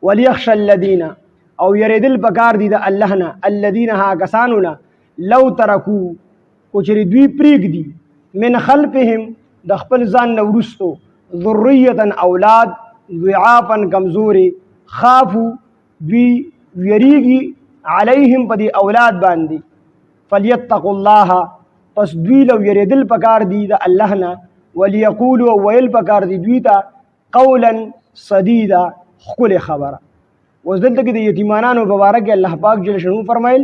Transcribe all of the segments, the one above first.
وليخشى الذين او یریدل پکار دي د الله نه الذين ها کسانو نه لو ترکو کوچری دوی پریګ دي من خلفهم د خپل ځان نه ورستو ذریه اولاد ضعافا کمزوري خافو دوی ویریږي علیهم په دې اولاد باندې فلیتقوا الله پس دوی لو یریدل پکار دي د الله نه وليقولوا ویل پکار دي دوی ته قولا سدیدا خل خبره. اوس دلته کې د یتیمانو مبارک الله پاک جل شانو فرمایل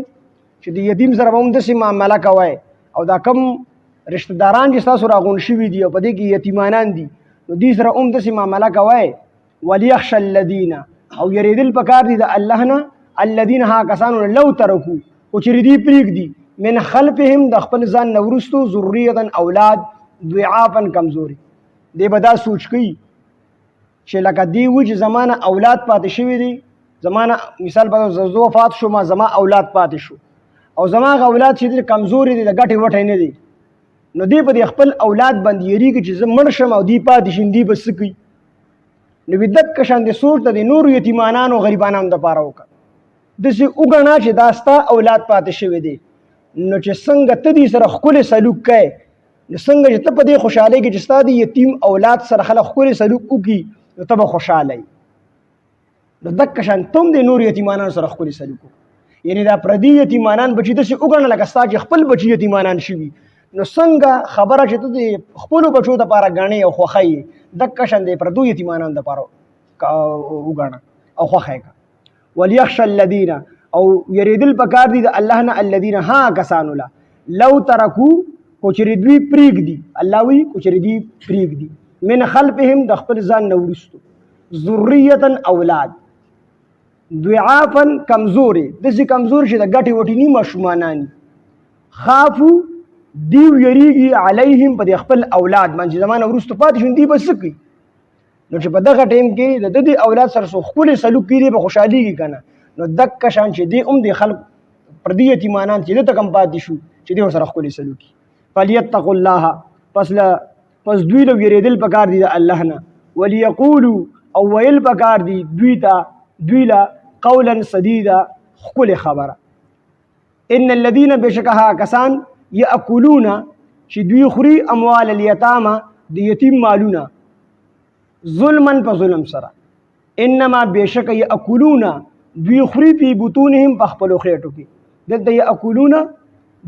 چې د یتیم سره هم د سیمه معامله کوي او دا کم رشتہ داران چې تاسو راغون شوي دي او په دې کې یتیمانان دي نو دې سره هم د سیمه معامله کوي. وليخشى الذين او یریدل پکار دي د الله نه الذين ها کسانو لو ترکو او چې دې پریګ دي من خلفهم د خپل ځان نورستو ذریه اولاد ضعافا کمزوري. دی به دا سوچ کوي چې لکه دی و چې زمانه اولاد پاتې شوي دي زمانه مثال په زو وفات شو ما زما اولاد پاتې شو او زما اولاد چې دي کمزوري دي د ګټې وټې نه دي نو دی په خپل اولاد باندې یریږي چې زه مړ شم او دی پاتې شین دی بس کوي نو بدک شان دي سوچ ته نور یتیمانانو غریبانو د پاره وکړه دسه وګڼه چې داستا اولاد پاتې شوي دي نو چې څنګه ته دې سره خپل سلوک کوي نو څنګه چې ته په دې خوشاله کې چې ستاسو یتیم اولاد سره خلک خپل سلوک وکړي نو ته به خوشاله یې. نو دک شان تم دې نور یتیمانان سره خپل سلوک وکړي یعنی دا پردي یتیمانان بچی دسه وګڼه لکه ستاسو خپل بچی یتیمانان شوي نو څنګه خبره چې ته دې خپل بچو د پاره غاڼې او خوخی دک شان دې پردو یتیمانان د پاره وګڼه او خوخی کا. وليخشى الذين او یریدل پکار دي د الله نه الذين ها کسانو لا لو ترکو کوچری دوی پریګ دي الله وی کوچری دوی پریګ دي من خلفهم د خپل ځان نورستو ذریه اولاد ضعافا کمزوري دسی کمزور شي د غټي وټي نی مشمانانی خافو دی یریږي علیهم په خپل اولاد باندې زمانه ورستو پاتې شون دی بس کی نو چې په دغه ټیم کې د دې اولاد سره خپل سلوک کړي به خوشحالي کنه نو دک شان چې دی د خلق پردي یتیمانان چې ته کم پاتې شو چې دی سره خپل سلوک فلیتقوا الله پس دوی له یریدل پکار دي د الله نه وليقولوا او ویل پکار دي دوی لا قولا سديدا خپل خبره. ان الذين بشکها کسان یاکلون چې دوی خوري اموال الیتامى د یتیم مالونه ظلما په ظلم سره انما بشک یاکلون دوی خوري په بطونهم په خپل خېټو کې دلته یاکلون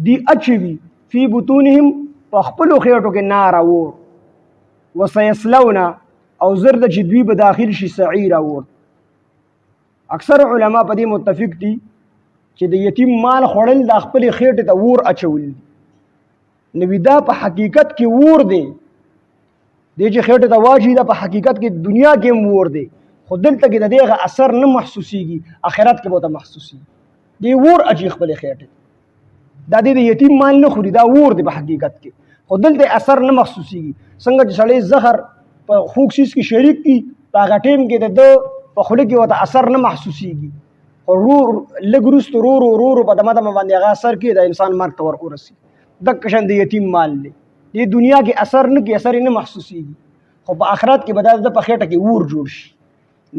دی اچوي فی بطونهم په خپل خېټو کې نار اور وسيصلون او زرد چې دوی به داخل شي سعیر اور. اکثر علما په دې متفق دي چې د یتیم مال خوړل د خپل خېټې ته اور اچول نو دا په حقیقت کې اور دی د چې خېټې ته واچي دا په حقیقت کې دنیا کې اور دی خو دلته کې د دغه اثر نه محسوسيږي آخرت کې به ته محسوسي دی اور اچي خپل خېټې دا د یتیم مال نه خوري دا اور دی په حقیقت کې خو دلته اثر نه محسوسيږي څنګه چې سړی زهر په خوکسیس کې شریک کی په هغه ټیم کې د په خوله کې وته اثر نه محسوسيږي خو لګروست رو په دمه باندې هغه اثر کې د انسان مرګ ته ورسي د کشن د یتیم مال دی د دنیا کې اثر نه کې اثر نه محسوسيږي خو په آخرت کې بدل د په خېټه کې اور جوړ شي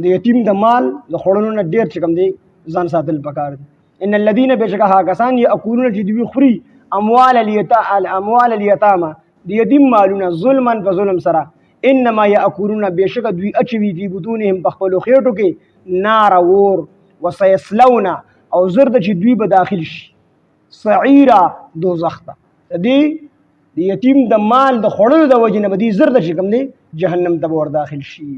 د یتیم د مال د خړلو نه ډیر چې کم دی ځان ساتل پکار دي. ان الذين بشکها کسان یاکلون چې دوی خوري اموال الیتامى د یتیم مالونه ظلما فظلم سره انما یاکلون بشک دوی اچوي فی بطونهم په خپل خېټو کې نار اور وسيصلون او زرد چې دوی به داخل شي سعیرا دوزخ ته د یتیم د مال د خړلو د وجې نه به دي زرد چې کوم دی جهنم ته ور داخل شي.